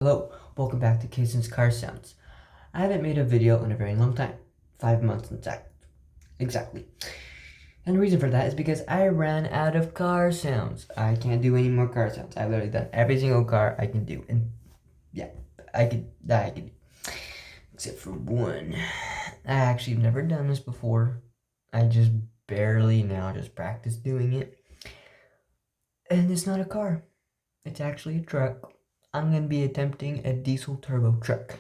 Hello, welcome back to Kaysen's Car Sounds. I haven't made a video in a very long time. 5 months in fact. Exactly. And the reason for that is because I ran out of car sounds. I can't do any more car sounds. I've literally done every single car I can do. And yeah, I could except for one. I actually have never done this before. I just barely now just practiced doing it. And it's not a car. It's actually a truck. I'm going to be attempting a diesel turbo truck.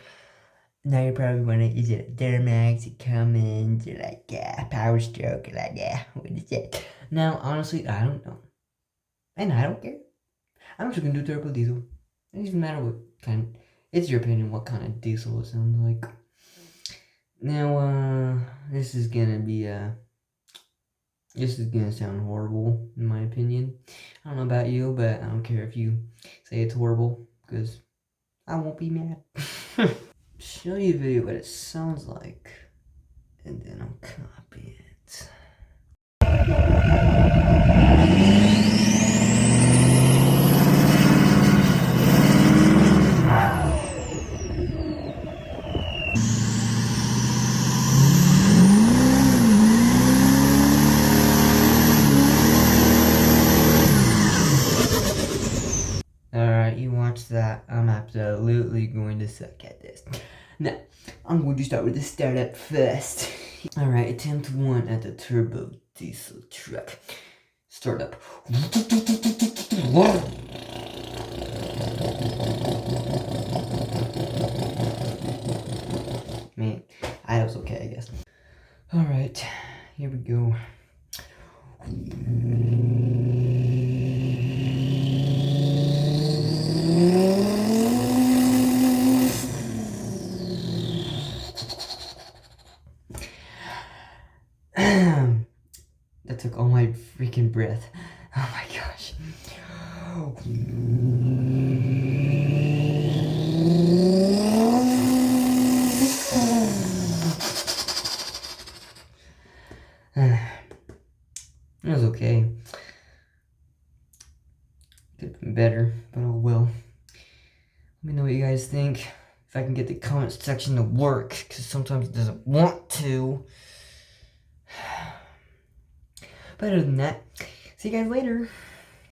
Now you're probably wondering, is it a Duramax, a Cummins, or like a Power Stroke, or like, what is it? Now, honestly, I don't know. And I don't care. I'm just going to do turbo diesel. It doesn't even matter what kind. It's your opinion what kind of diesel it sounds like. Now, this is going to be, this is going to sound horrible, in my opinion. I don't know about you, but I don't care if you say it's horrible, because I won't be mad. Show you a video what it sounds like, and then I'll copy it. Alright, you watch that. I'm absolutely going to suck at this. Now, I'm going to start with the startup first. Alright, attempt 1 at the turbo diesel truck. Startup. Man, I was okay, I guess. Alright, here we go. That took all my freaking breath. Oh my gosh. It was okay. Could have been better, but oh well. Let me know what you guys think. If I can get the comment section to work, because sometimes it doesn't want to. But other than that, see you guys later.